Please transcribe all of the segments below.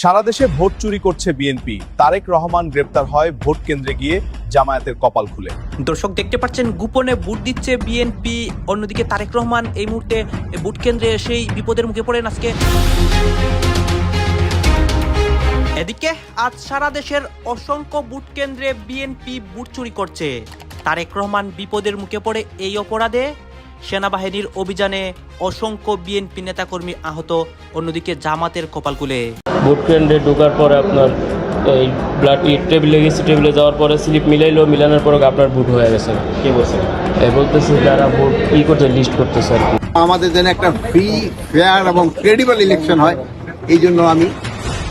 সারা দেশে ভোট চুরি করছে বিএনপি, তারেক রহমান গ্রেপ্তার হয় ভোট কেন্দ্রে গিয়ে জামায়াতের কপাল খুলে। দর্শক দেখতে পাচ্ছেন গোপনে ভোট দিচ্ছে বিএনপি, অন্যদিকে তারেক রহমান এই মুহূর্তে ভোট কেন্দ্রে এসেই বিপদের মুখে পড়েন আজকে। এদিকে আজ সারা দেশের অসংখ্য ভোট কেন্দ্রে বিএনপি ভোট চুরি করছে। তারেক রহমান বিপদের মুখে পড়ে এই অপরাধে সেনাবাহিনীর অভিযানে অসংখ্য বিএনপি নেতাকর্মী আহত, অন্যদিকে জামাতের কপাল খুলে। ভোট কেন্দ্রে ঢোকার পরে আপনার এই ব্লাড টেবিলে গেছে, টেবিলে যাওয়ার পরে স্লিপ মিলানোর পরে আপনার ভোট হয়ে গেছে। কে বলছে? বলতেছে যারা ভোট করতে লিস্ট করতেছে আর কি। আমাদের যেন একটা ফ্রি, ফেয়ার এবং ক্রেডিবল ইলেকশন হয়, এই জন্য আমি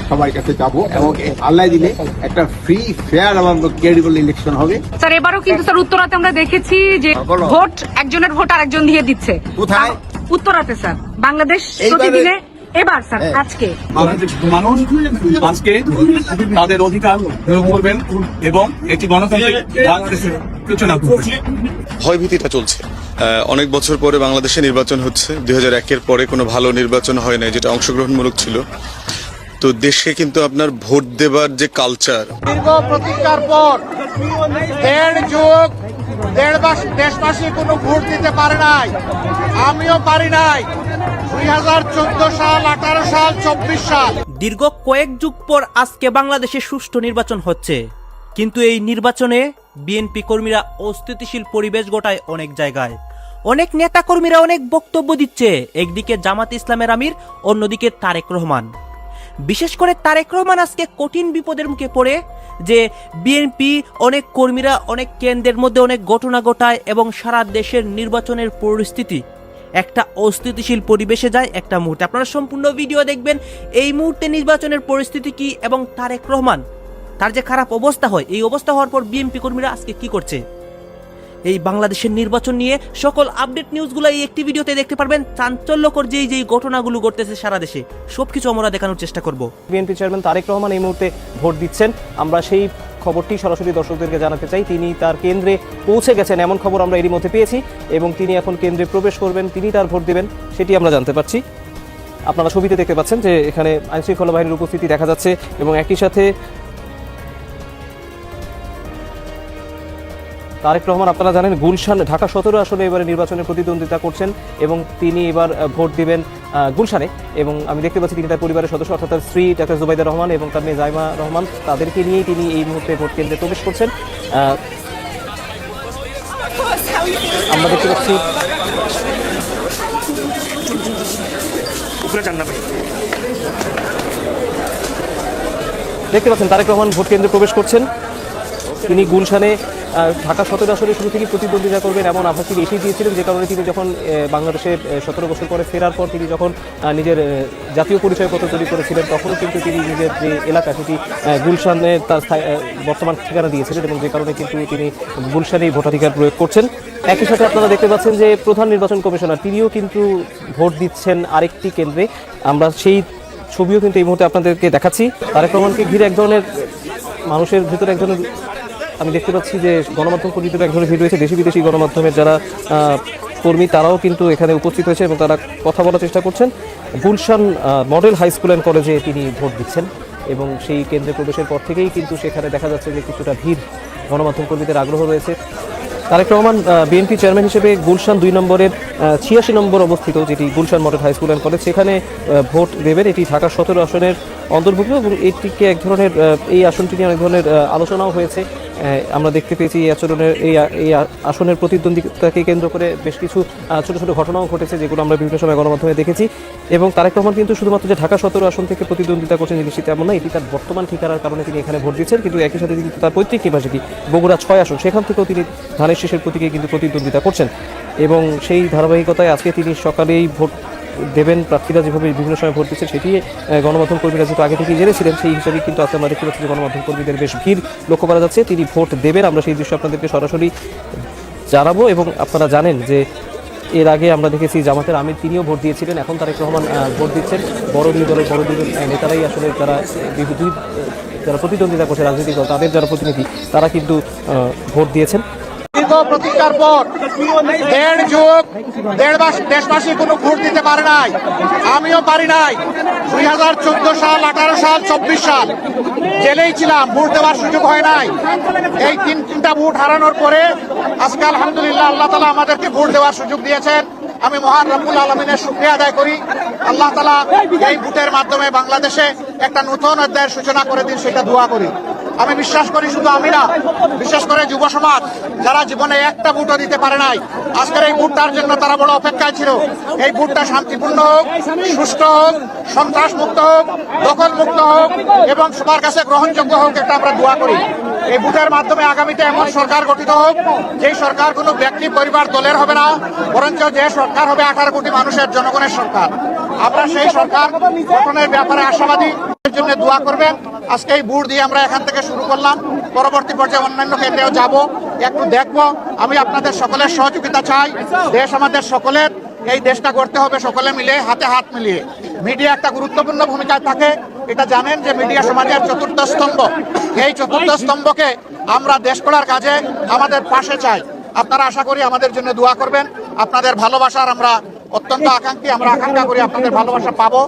সবার কাছে যাব এবং আল্লাহ দিলে একটা ফ্রি, ফেয়ার এবং ক্রেডিবল ইলেকশন হবে। স্যার এবারও কিন্তু স্যার উত্তরাতে আমরা দেখেছি যে ভোট একজনের ভোট আরেকজন দিয়ে দিচ্ছে। কোথায়? উত্তরাতে স্যার। বাংলাদেশ প্রতিদিনে এবার স্যার আজকে মানুষ আজকে তাদের অধিকার প্রয়োগ করবেন এবং একটি গণতান্ত্রিক বাংলাদেশের সূচনা করবেন। ভয়ভীতিটা চলছে। অনেক বছর পরে বাংলাদেশে নির্বাচন হচ্ছে। 2001-এর পরে কোনো ভালো নির্বাচন হয় নাই যেটা অংশগ্রহণমূলক ছিল। তো দেশে কিন্তু আপনার ভোট দেবার যে কালচার, দীর্ঘ প্রতীক্ষার পর দেশবাসী কোনো ভোট দিতে পারে নাই, আমিও পারি নাই। 2014 সাল, 18 সাল, 24 সাল দীর্ঘ কয়েক যুগ পর আজকে বাংলাদেশে সুষ্ঠু নির্বাচন হচ্ছে, কিন্তু এই নির্বাচনে বিএনপি কর্মীরা অস্থিতিশীল পরিবেশ ঘটায় অনেক জায়গায়। অনেক নেতা কর্মীরা অনেক বক্তব্য দিচ্ছে, একদিকে জামাত ইসলামের আমির, অন্যদিকে তারেক রহমান। বিশেষ করে তারেক রহমান আজকে কঠিন বিপদের মুখে পড়ে যে বিএনপি অনেক কর্মীরা অনেক কেন্দ্রের মধ্যে অনেক ঘটনা ঘটায় এবং সারা দেশের নির্বাচনের পরিস্থিতি একটা অস্থিতিশীল পরিবেশে যায় একটা মুহূর্তে। আপনারা সম্পূর্ণ ভিডিও দেখবেন এই মুহূর্তে নির্বাচনের পরিস্থিতি কি এবং তারেক রহমান তার যে খারাপ অবস্থা হয়, এই অবস্থা হওয়ার পর বিএনপি কর্মীরা আজকে কি করছে, এই বাংলাদেশের নির্বাচন নিয়ে সকল আপডেট নিউজগুলো এই একটি ভিডিওতে দেখতে পারবেন। চাঞ্চল্যকর যেই ঘটনাগুলো ঘটতেছে সারা দেশে সবকিছু আমরা দেখানোর চেষ্টা করব। বিএনপি চেয়ারম্যান তারেক রহমান এই মুহূর্তে ভোট দিচ্ছেন। আমরা সেই খবরটি সরাসরি দর্শকদেরকে জানাতে চাই। তিনি তার কেন্দ্রে পৌঁছে গেছেন এমন খবর আমরা এরই মধ্যে পেয়েছি এবং তিনি এখন কেন্দ্রে প্রবেশ করবেন, তিনি তার ভোট দেবেন সেটি আমরা জানতে পারছি। আপনারা ছবিতে দেখতে পাচ্ছেন যে এখানে আইনশৃঙ্খলা বাহিনীর উপস্থিতি দেখা যাচ্ছে এবং একই সাথে তারেক রহমান, আপনারা জানেন, গুলশান ঢাকা 17 আসনে এবারে নির্বাচনে প্রতিদ্বন্দ্বিতা করছেন এবং তিনি এবার ভোট দিবেন গুলশানে। এবং আমি দেখতে পাচ্ছি তিনি তার পরিবারের সদস্য অর্থাৎ তার স্ত্রী ডাক্তার জুবাইদা রহমান এবং তার মেয়ে জাইমা রহমান, তাদেরকে নিয়েই তিনি এই মুহূর্তে ভোট কেন্দ্রে প্রবেশ করছেন। আমরা দেখতে পাচ্ছি তারেক রহমান ভোট কেন্দ্রে প্রবেশ করছেন। তিনি গুলশানে ঢাকা 17 আসনে শুরু থেকে প্রতিদ্বন্দ্বিতা করবেন এমন আভাস তিনি এসে দিয়েছিলেন, যে কারণে তিনি যখন বাংলাদেশে 17 বছর পরে ফেরার পর তিনি যখন নিজের জাতীয় পরিচয়পত্র তৈরি করেছিলেন তখনও কিন্তু তিনি নিজের যে এলাকা সেটি গুলশানে তার বর্তমান ঠিকানা দিয়েছিলেন এবং যে কারণে কিন্তু তিনি গুলশানেই ভোটাধিকার প্রয়োগ করছেন। একই সাথে আপনারা দেখতে পাচ্ছেন যে প্রধান নির্বাচন কমিশনার তিনিও কিন্তু ভোট দিচ্ছেন আরেকটি কেন্দ্রে। আমরা সেই ছবিও কিন্তু এই মুহূর্তে আপনাদেরকে দেখাচ্ছি। তারেক রহমানকে ঘিরে এক ধরনের মানুষের ভিতরে এক ধরনের, আমি দেখতে পাচ্ছি যে গণমাধ্যম কর্মীদের এক ধরনের ভিড় রয়েছে। দেশি বিদেশি গণমাধ্যমের যারা কর্মী তারাও কিন্তু এখানে উপস্থিত হয়েছে এবং তারা কথা বলার চেষ্টা করছেন। Gulshan model high school and কলেজে তিনি ভোট দিচ্ছেন এবং সেই কেন্দ্রে প্রবেশের পর থেকেই কিন্তু সেখানে দেখা যাচ্ছে যে কিছুটা ভিড়, গণমাধ্যম কর্মীদের আগ্রহ রয়েছে। তারেক রহমান বিএনপি চেয়ারম্যান হিসেবে গুলশান 2 নম্বরের 86 নম্বর অবস্থিত যেটি Gulshan model high school and college, সেখানে ভোট দেবেন। এটি ঢাকা 17 আসনের অন্তর্ভুক্ত এবং এটিকে এক ধরনের, এই আসনটি নিয়ে অনেক ধরনের আলোচনাও হয়েছে। আমরা দেখতে পেয়েছি এই আসনের প্রতিদ্বন্দ্বিতাকে কেন্দ্র করে বেশ কিছু ছোট ছোট ঘটনাও ঘটেছে, যেগুলো আমরা বিভিন্ন সময় গণমাধ্যমে দেখেছি। এবং তারেক রহমান কিন্তু শুধুমাত্র যে ঢাকা 17 আসন থেকে প্রতিদ্বন্দ্বিতা করছেন জিনিসটি তেমন না, এটি তার বর্তমান ঠিকানার কারণে তিনি এখানে ভোট দিচ্ছেন। কিন্তু একই সাথে কিন্তু তার পৈতৃক নিবাস যেটি বগুড়া 6 আসন, সেখান থেকেও তিনি ধানের শীষের প্রতীকে কিন্তু প্রতিদ্বন্দ্বিতা করছেন এবং সেই ধারাবাহিকতায় আজকে তিনি সকালেই ভোট দেবেন। প্রার্থীরা যেভাবে বিভিন্ন সময় ভোট দিচ্ছে সেটি গণমাধ্যম কর্মীরা যেহেতু আগে থেকেই জেনেছিলেন, সেই হিসাবে কিন্তু আজকে আমরা দেখতে পাচ্ছি যে গণমাধ্যম কর্মীদের বেশ ভিড় লক্ষ্য করা যাচ্ছে। তিনি ভোট দেবেন, আমরা সেই দৃশ্য আপনাদেরকে সরাসরি জানাবো। এবং আপনারা জানেন যে এর আগে আমরা দেখেছি জামাতের আমির তিনিও ভোট দিয়েছিলেন, এখন তারেক রহমান ভোট দিচ্ছেন। বড় দুই দলের বড় দুজন নেতারাই আসলে যারা প্রতিদ্বন্দ্বিতা করছে রাজনৈতিক দল, তাদের যারা প্রতিনিধি তারা কিন্তু ভোট দিয়েছেন। প্রতিজ্ঞার পর দেশবাসী কোনো ভোট দিতে পারে নাই, আমিও পারি নাই। 2014 সাল, 18 সাল, 24 সাল জেলেই ছিলাম, ভোট দেওয়ার সুযোগ হয় নাই। এই তিনটা ভোট হারানোর পরে আজকে আলহামদুলিল্লাহ আল্লাহ তাআলা আমাদেরকে ভোট দেওয়ার সুযোগ দিয়েছেন। আমি মহান রব্বুল আলমিনের শুকরিয়া আদায় করি। আল্লাহ তাআলা এই ভোটের মাধ্যমে বাংলাদেশে একটা নতুন অধ্যায়ের সূচনা করে দিন, সেটা দোয়া করি। আমি বিশ্বাস করি, শুধু আমি না, বিশেষ করে যুব সমাজ যারা জীবনে একটা ভোটও দিতে পারে নাই, আজকের এই ভোটটার জন্য তারা বড় অপেক্ষায় ছিল। এই ভোটটা শান্তিপূর্ণ হোক, সুষ্ঠু হোক, সন্ত্রাস মুক্ত হোক, দখল মুক্ত হোক এবং সবার কাছে গ্রহণযোগ্য হোক, এটা আমরা দোয়া করি। এই ভোটের মাধ্যমে আগামীতে এমন সরকার গঠিত হোক যেই সরকার কোনো ব্যক্তি, পরিবার, দলের হবে না, বরঞ্চ যে সরকার হবে 18 কোটি মানুষের, জনগণের সরকার। আমরা সেই সরকার গঠনের ব্যাপারে আশাবাদী, এর জন্য দোয়া করবেন। আজকে এই ভোট দিয়ে আমরা এখান থেকে শুরু করলাম, পরবর্তী পর্যায়ে অন্যান্য কেন্দ্রেও যাব, একটু দেখব। আমি আপনাদের সকলের সহযোগিতা চাই। দেশ আমাদের সকলের, এই দেশটা গড়তে হবে সকলে মিলে, হাতে হাত মিলিয়ে। মিডিয়া একটা গুরুত্বপূর্ণ ভূমিকায় থাকে, এটা জানেন যে মিডিয়া সমাজের চতুর্থ স্তম্ভ। এই চতুর্থ স্তম্ভকে আমরা দেশ গড়ার কাজে আমাদের পাশে চাই। আপনারা আশা করি আমাদের জন্য দোয়া করবেন। আপনাদের ভালোবাসার আমরা অত্যন্ত আকাঙ্ক্ষী, আমরা আকাঙ্ক্ষা করি আপনাদের ভালোবাসা পাবো।